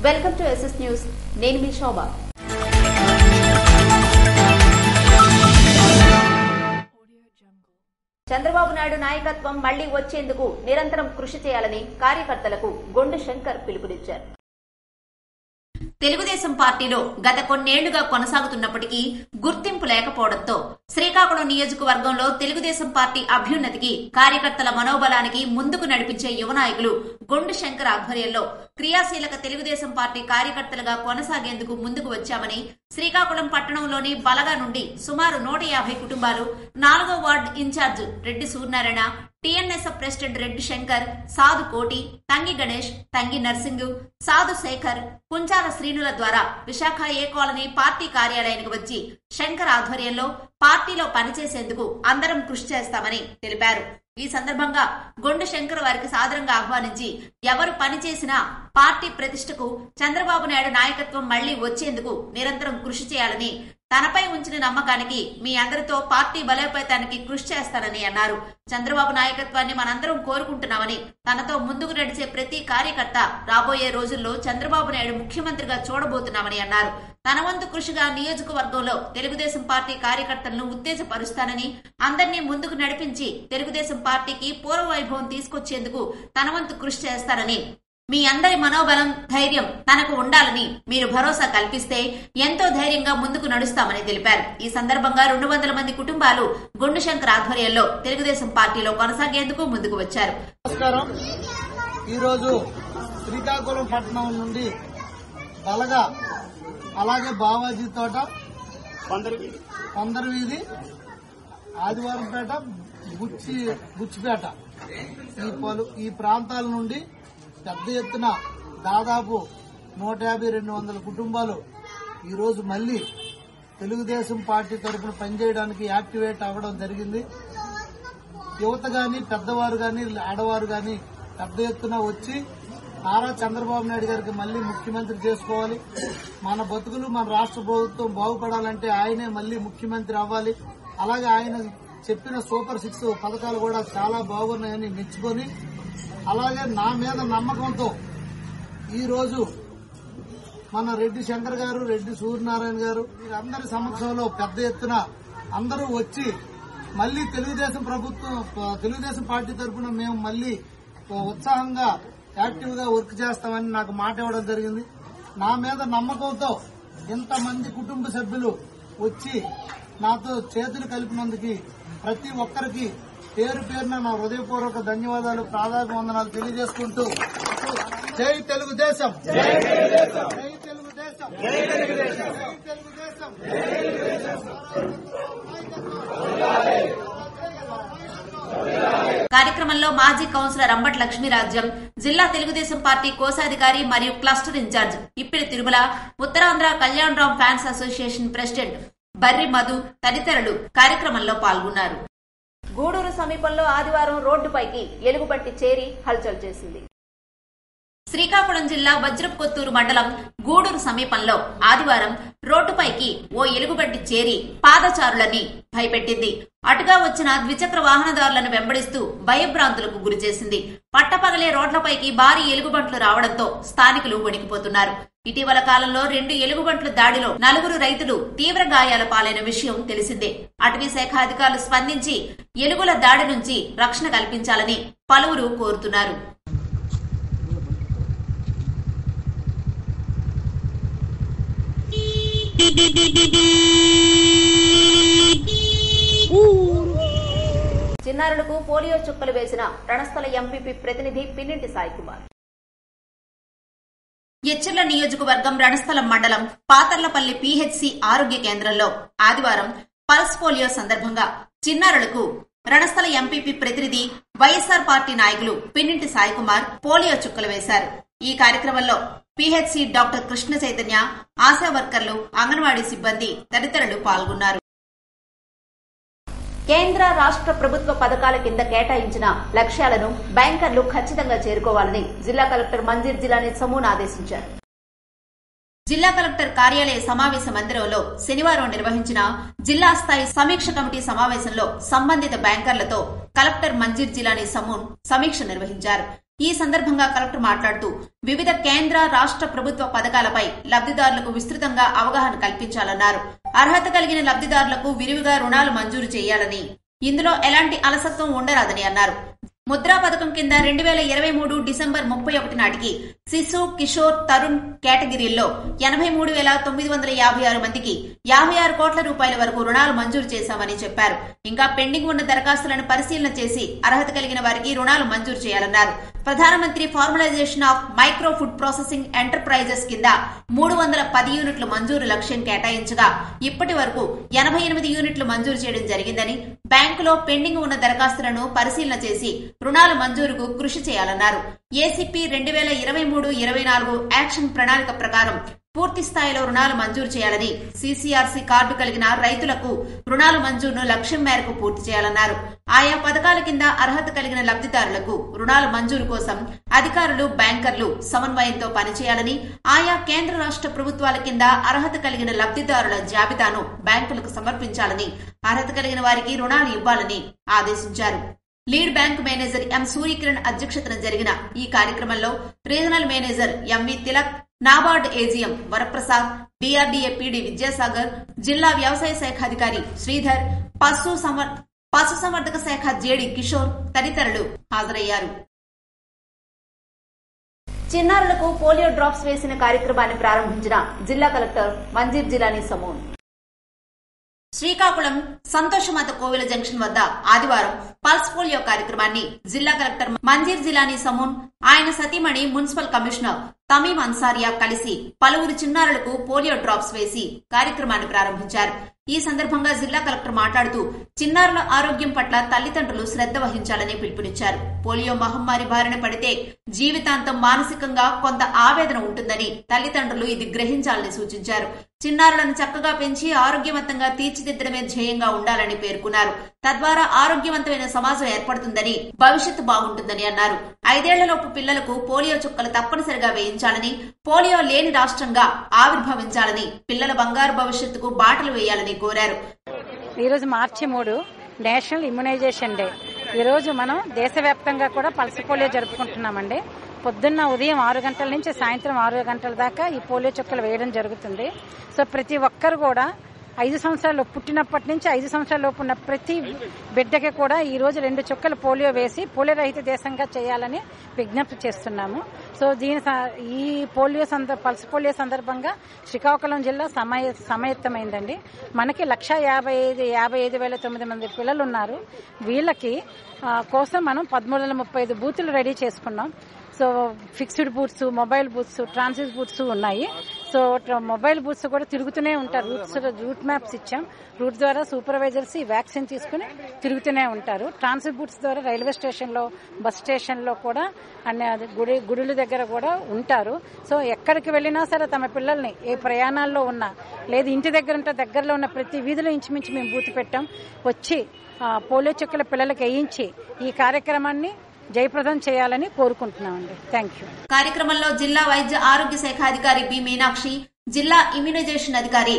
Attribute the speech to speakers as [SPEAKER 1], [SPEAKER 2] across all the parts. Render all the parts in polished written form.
[SPEAKER 1] Welcome to SS news. నేను మీ శోభ. చంద్రబాబు నాయుడు నాయకత్వం మళ్లీ వచ్చేందుకు నిరంతరం కృషి చేయాలని కార్యకర్తలకు గొండు శంకర్ పిలుపునిచ్చారు. తెలుగుదేశం పార్టీలో గత కొన్నేళ్లుగా కొనసాగుతున్నప్పటికీ గుర్తింపు లేకపోవడంతో శ్రీకాకుళం నియోజకవర్గంలో తెలుగుదేశం పార్టీ అభ్యున్నతికి కార్యకర్తల మనోబలానికి ముందుకు నడిపించే యువ నాయకులు గొండు శంకర్ ఆధ్వర్యంలో క్రియాశీలక తెలుగుదేశం పార్టీ కార్యకర్తలుగా కొనసాగేందుకు ముందుకు వచ్చామని శ్రీకాకుళం పట్టణంలోని బలగా నుండి సుమారు 150 కుటుంబాలు 4వ ward incharge Reddy Suryanarayana, TNSF president Reddy Shankar, Sadhu Koti, తంగి Ganesh, తంగి nursing, సాధు శేఖర్, కుంచాల శ్రీనుల ద్వారా విశాఖ ఏ కాలనీ పార్టీ కార్యాలయానికి వచ్చి శంకర్ ఆధ్వర్యంలో పార్టీలో పనిచేసేందుకు అందరం కృషి చేస్తామని తెలిపారు. ఈ సందర్భంగా గొండు శంకర్ వారికి సాదరంగా ఆహ్వానించి ఎవరు పనిచేసినా పార్టీ ప్రతిష్టకు చంద్రబాబు నాయుడు నాయకత్వం మళ్లీ వచ్చేందుకు నిరంతరం కృషి చేయాలని, తనపై ఉంచిన నమ్మకానికి మీ అందరితో పార్టీ బలోపేతానికి కృషి చేస్తానని అన్నారు. చంద్రబాబు నాయకత్వాన్ని మనందరం కోరుకుంటున్నామని, తనతో ముందుకు నడిచే ప్రతి కార్యకర్త రాబోయే రోజుల్లో చంద్రబాబు నాయుడు ముఖ్యమంత్రిగా చూడబోతున్నామని అన్నారు. తన వంతు కృషిగా నియోజకవర్గంలో తెలుగుదేశం పార్టీ కార్యకర్తలను ఉత్తేజపరుస్తానని, అందరినీ ముందుకు నడిపించి తెలుగుదేశం పార్టీకి పూర్వ వైభవం తీసుకొచ్చేందుకు తన వంతు కృషి చేస్తానని, మీ అందరి మనోబలం, ధైర్యం తనకు ఉండాలని మీరు భరోసా కల్పిస్తే ఎంతో ధైర్యంగా ముందుకు నడుస్తామని తెలిపారు. ఈ సందర్భంగా 200 మంది కుటుంబాలు గొండు శంకర్ ఆధ్వర్యంలో తెలుగుదేశం పార్టీలో కొనసాగేందుకు ముందుకు వచ్చారు.
[SPEAKER 2] నమస్కారం. ఈరోజు శ్రీకాకుళం పట్టణం నుండి బలగా, అలాగే బావాజీ తోట, కొందరవీధి, ఆదివారంపేట, బుచ్చిపేట ఈ ప్రాంతాల నుండి పెద్ద ఎత్తున దాదాపు 150-200 కుటుంబాలు ఈరోజు మళ్లీ తెలుగుదేశం పార్టీ తరఫున పనిచేయడానికి యాక్టివేట్ అవ్వడం జరిగింది. యువత గాని, పెద్దవారు గాని, ఆడవారు గాని పెద్ద ఎత్తున వచ్చి నారా చంద్రబాబు నాయుడు గారికి మళ్లీ ముఖ్యమంత్రి చేసుకోవాలి, మన బతుకులు, మన రాష్ట్ర ప్రభుత్వం బాగుపడాలంటే ఆయనే మళ్లీ ముఖ్యమంత్రి అవ్వాలి, అలాగే ఆయన చెప్పిన సూపర్ 6 పథకాలు కూడా చాలా బాగున్నాయని మెచ్చుకొని, అలాగే నా మీద నమ్మకంతో ఈ రోజు మన రెడ్డి శంకర్ గారు, రెడ్డి సూర్యనారాయణ గారు వీరందరి సమక్షంలో పెద్ద ఎత్తున అందరూ వచ్చి మళ్లీ తెలుగుదేశం పార్టీ తరఫున మేము మళ్లీ ఉత్సాహంగా యాక్టివ్ గా వర్క్ చేస్తామని నాకు మాట ఇవ్వడం జరిగింది. నా మీద నమ్మకంతో ఇంతమంది కుటుంబ సభ్యులు వచ్చి నాతో చేతులు కలిపినందుకు ప్రతి ఒక్కరికి పేరు పేరున నా హృదయపూర్వక ధన్యవాదాలు, పాదాభివందనాలు తెలియజేసుకుంటూ జై తెలుగుదేశం, జై తెలుగుదేశం, జై తెలుగుదేశం, జై తెలుగుదేశం, జై తెలుగుదేశం.
[SPEAKER 1] కార్యక్రమంలో మాజీ కౌన్సిలర్ అంబటి లక్ష్మీరాజ్యం, జిల్లా తెలుగుదేశం పార్టీ కోశాధికారి మరియు cluster in-charge Ippili Tirumala, Uttarandhra Kalyan Ram fans association president Barri Madhu తదితరులు కార్యక్రమంలో పాల్గొన్నారు. గూడూరు సమీపంలో ఆదివారం రోడ్డుపైకి ఎలుగుబంటి చేరి హల్చల్ చేసింది. శ్రీకాకుళం జిల్లా వజ్రపుకొత్తూరు మండలం గూడూరు సమీపంలో ఆదివారం రోడ్డుపైకి ఓ ఎలుగుబంటి చేరి పాదచారులని భయపెట్టింది. అటుగా వచ్చిన ద్విచక్ర వాహనదారులను వెంబడిస్తూ భయభ్రాంతులకు గురిచేసింది. పట్టపగలే రోడ్లపైకి భారీ ఎలుగుబంట్లు రావడంతో స్థానికులు వణికిపోతున్నారు. ఇటీవల కాలంలో 2 ఎలుగుబంట్ల దాడిలో 4 రైతులు తీవ్ర గాయాల పాలైన విషయం తెలిసిందే. అటవీ శాఖ అధికారులు స్పందించి ఎలుగుల దాడి నుంచి రక్షణ కల్పించాలని పలువురు కోరుతున్నారు. చిన్నారులకు పోలియో చుక్కలు వేసిన రణస్థల ఎంపీపీ ప్రతినిధి పిన్నింటి సాయికుమార్. ఎచ్చెర్ల నియోజకవర్గం రణస్థలం మండలం పాతర్లపల్లి PHC ఆరోగ్య కేంద్రంలో ఆదివారం పల్స్ పోలియో సందర్భంగా చిన్నారులకు రణస్థల ఎంపీపీ ప్రతినిధి వైఎస్ఆర్ పార్టీ నాయకులు పిన్నింటి సాయికుమార్ పోలియో చుక్కలు వేశారు. ఈ కార్యక్రమంలో PHC డాక్టర్ కృష్ణ చైతన్య, ఆశా వర్కర్లు, అంగన్వాడీ సిబ్బంది తదితరులు పాల్గొన్నారు. కేంద్ర రాష్ట్ర ప్రభుత్వ పథకాల కింద కేటాయించిన లక్ష్యాలను బ్యాంకర్లు ఖచ్చితంగా చేరుకోవాలని జిల్లా కలెక్టర్ మంజీర్ జిలానీ సమూన్ ఆదేశించారు. జిల్లా కలెక్టర్ కార్యాలయ సమావేశ మందిరంలో శనివారం నిర్వహించిన జిల్లా స్థాయి సమీక్ష కమిటీ సమావేశంలో సంబంధిత బ్యాంకర్లతో కలెక్టర్ మంజీర్ జిలానీ సమూన్ సమీక్ష నిర్వహించారు. ఈ సందర్భంగా కలెక్టర్ మాట్లాడుతూ వివిధ కేంద్ర రాష్ట్ర ప్రభుత్వ పథకాలపై లబ్దిదారులకు విస్తృతంగా అవగాహన కల్పించాలన్నారు. అర్హత కలిగిన లబ్దిదారులకు విరివిగా రుణాలు మంజూరు చేయాలని, ఇందులో ఎలాంటి అలసత్వం ఉండరాదని అన్నారు. ముద్రా పథకం కింద 2023 డిసెంబర్ 31 నాటికి శిశు, కిషోర్, తరుణ్ కేటగిరీల్లో 83,956 మందికి 56 కోట్ల రూపాయల వరకు రుణాలు మంజూరు చేశామని చెప్పారు. ఇంకా పెండింగ్ ఉన్న దరఖాస్తులను పరిశీలన చేసి అర్హత కలిగిన వారికి రుణాలు మంజూరు చేయాలన్నారు. ప్రధానమంత్రి formalisation of micro food processing enterprises కింద 310 యూనిట్ల మంజూరు లక్ష్యం కేటాయించగా ఇప్పటి వరకు 88 యూనిట్లు మంజూరు చేయడం జరిగిందని, బ్యాంకులో పెండింగ్ ఉన్న దరఖాస్తులను పరిశీలన చేసి రుణాలు మంజూరుకు కృషి చేయాలన్నారు. ఏసీపీ 2023-24 యాక్షన్ ప్రణాళిక ప్రకారం పూర్తి స్థాయిలో రుణాలు మంజూరు చేయాలని, సీసీఆర్సీ కార్డు కలిగిన రైతులకు రుణాల మంజూరును లక్ష్యం మేరకు పూర్తి చేయాలన్నారు. ఆయా పథకాల కింద అర్హత కలిగిన లబ్దిదారులకు రుణాల మంజూరు కోసం అధికారులు, బ్యాంకర్లు సమన్వయంతో పనిచేయాలని, ఆయా కేంద్ర రాష్ట్ర ప్రభుత్వాల కింద అర్హత కలిగిన లబ్దిదారుల జాబితాను బ్యాంకులకు సమర్పించాలని, అర్హత కలిగిన వారికి రుణాలు ఇవ్వాలని ఆదేశించారు. Lead bank manager M Suryakiran అధ్యక్షతన జరిగిన ఈ కార్యక్రమంలో regional manager MV Tilak, NABARD AGM Varaprasad, DRDA PD Vidyasagar, జిల్లా వ్యవసాయ శాఖ అధికారి శ్రీధర్, పశుసంవర్ధక శాఖ జేడీ కిషోర్ తదితరులు హాజరయ్యారు. చిన్నారులకు పోలియో డ్రాప్స్ వేసిన కార్యక్రమాన్ని ప్రారంభించిన జిల్లా కలెక్టర్ మంజీర్ జిలానీ సమూన్. శ్రీకాకుళం సంతోషమాత కోవిల జంక్షన్ వద్ద ఆదివారం పల్స్ పోలియో కార్యక్రమాన్ని జిల్లా కలెక్టర్ మంజీర్ జిలానీ సమూన్, ఆయన సతీమణి మున్సిపల్ కమిషనర్ తమీం అన్సారియా కలిసి పలువురు చిన్నారులకు పోలియో డ్రాప్స్ వేసి కార్యక్రమాన్ని ప్రారంభించారు. ఈ సందర్భంగా జిల్లా కలెక్టర్ మాట్లాడుతూ చిన్నారుల ఆరోగ్యం పట్ల తల్లిదండ్రులు శ్రద్ధ వహించాలని పిలుపునిచ్చారు. పోలియో మహమ్మారి బారిన పడితే జీవితాంతం మానసికంగా కొంత ఆవేదన ఉంటుందని తల్లిదండ్రులు ఇది గ్రహించాలని సూచించారు. చిన్నారులను చక్కగా పెంచి ఆరోగ్యవంతంగా తీర్చిదిద్దడమే ధ్యేయంగా ఉండాలని పేర్కొన్నారు. తద్వారా ఆరోగ్యవంతమైన సమాజం ఏర్పడుతుందని, భవిష్యత్తు బాగుంటుందని అన్నారు. 5 ఏళ్లలోపు పిల్లలకు పోలియో చుక్కలు తప్పనిసరిగా వేయించాలని, పోలియో లేని రాష్ట్రంగా ఆవిర్భవించాలని, పిల్లల బంగారు భవిష్యత్తుకు బాటలు వేయాలని కోరారు.
[SPEAKER 3] ఈరోజు మార్చి 3 నేషనల్ ఇమ్యునైజేషన్ డే. ఈరోజు మనం దేశవ్యాప్తంగా కూడా పల్స్ పోలియో జరుపుకుంటున్నామండి. పొద్దున్న ఉదయం 6 గంటల నుంచి సాయంత్రం 6 గంటల దాకా ఈ పోలియో చుక్కలు వేయడం జరుగుతుంది. సో ప్రతి ఒక్కరు కూడా 5 సంవత్సరాలు పుట్టినప్పటి నుంచి 5 సంవత్సరాల లోపు ఉన్న ప్రతి బిడ్డకి కూడా ఈ రోజు 2 చుక్కలు పోలియో వేసి పోలియో రహిత దేశంగా చేయాలని విజ్ఞప్తి చేస్తున్నాము. సో ఈ పల్స్ పోలియో సందర్భంగా శ్రీకాకుళం జిల్లా సమాయత్తమైందండి. మనకి 1,55,900 మంది పిల్లలు ఉన్నారు. వీళ్ళకి కోసం మనం 1335 బూతులు రెడీ చేసుకున్నాం. So fixed booths, mobile booths, transit booths ఉన్నాయి. సో మొబైల్ బూత్స్ కూడా తిరుగుతూనే ఉంటారు. రూట్ మ్యాప్స్ ఇచ్చాం. రూట్ ద్వారా సూపర్వైజర్స్ ఈ వ్యాక్సిన్ తీసుకుని తిరుగుతూనే ఉంటారు. ట్రాన్సిట్ బూత్స్ ద్వారా రైల్వే స్టేషన్లో, బస్ స్టేషన్లో కూడా గుడుల దగ్గర కూడా ఉంటారు. సో ఎక్కడికి వెళ్ళినా సరే తమ పిల్లల్ని ఏ ప్రయాణాల్లో ఉన్నా లేదు ఇంటి దగ్గర ఉంటే దగ్గరలో ఉన్న ప్రతి వీధిలో ఇంచుమించు మేము బూత్ పెట్టాం. వచ్చి పోలియో చుక్కల పిల్లలకి వేయించి ఈ కార్యక్రమాన్ని జయప్రదం చేయాలని కోరుకుంటున్నామండి. Thank you.
[SPEAKER 1] కార్యక్రమంలో జిల్లా వైద్య ఆరోగ్య శాఖ అధికారి బి మీనాక్షి, జిల్లా ఇమ్యునైజేషన్ అధికారి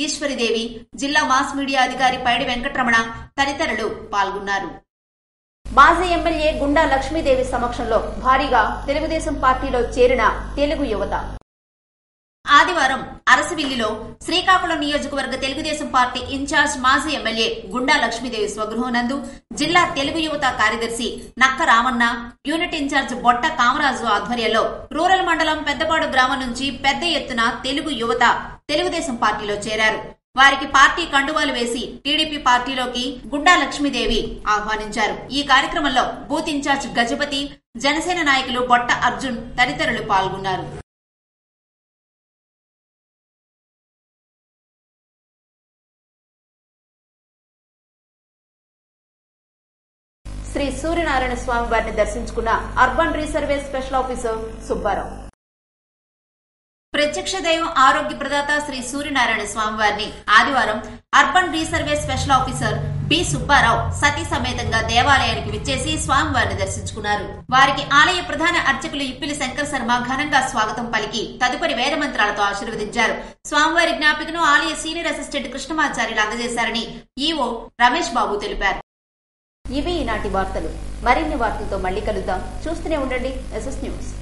[SPEAKER 1] ఈశ్వరిదేవి, జిల్లా మాస్ మీడియా అధికారి పైడి వెంకటరమణ తదితరులు పాల్గొన్నారు. మాజీ ఎమ్మెల్యే గుండా లక్ష్మీదేవి సమక్షంలో భారీగా తెలుగుదేశం పార్టీలో చేరిన తెలుగు యువత. ఆదివారం అరసవిల్లిలో శ్రీకాకుళం నియోజకవర్గ తెలుగుదేశం పార్టీ ఇన్ఛార్జ్ మాజీ ఎమ్మెల్యే గుండా లక్ష్మీదేవి స్వగృహం నందు జిల్లా తెలుగు యువత కార్యదర్శి నక్క రామన్న, యూనిట్ ఇన్ఛార్జ్ బొట్ట కామరాజు ఆధ్వర్యంలో రూరల్ మండలం పెద్దపాడు గ్రామం నుంచి పెద్ద ఎత్తున తెలుగు యువత తెలుగుదేశం పార్టీలో చేరారు. వారికి పార్టీ కండువాలు వేసి టీడీపీ పార్టీలోకి గుండా లక్ష్మీదేవి ఆహ్వానించారు. ఈ కార్యక్రమంలో బూత్ ఇన్ఛార్జ్ గజపతి, జనసేన నాయకులు బొట్ట అర్జున్ తదితరులు పాల్గొన్నారు. శ్రీ సూర్యనారాయణ స్వామి వారిని దర్శించుకున్న urban resurvey special officer Subbarao. ప్రత్యక్ష దైవం ఆరోగ్య ప్రదాత శ్రీ సూర్యనారాయణ స్వామి వారిని ఆదివారం urban resurvey special officer B Subbarao సతీ సమేతంగా దేవాలయానికి విచ్చేసి స్వామివారిని దర్శించుకున్నారు. వారికి ఆలయ ప్రధాన అర్చకులు ఇప్పిలి శంకర్ శర్మ ఘనంగా స్వాగతం పలికి తదుపరి వేద మంత్రాలతో ఆశీర్వదించారు. స్వామివారి జ్ఞాపికను ఆలయ సీనియర్ అసిస్టెంట్ కృష్ణమాచార్యులు అందజేశారని ఈవో రమేష్ బాబు తెలిపారు. ఇవి ఈనాటి వార్తలు. మరిన్ని వార్తలతో మళ్ళీ కలుద్దాం. చూస్తూనే ఉండండి ఎస్ఎస్ న్యూస్.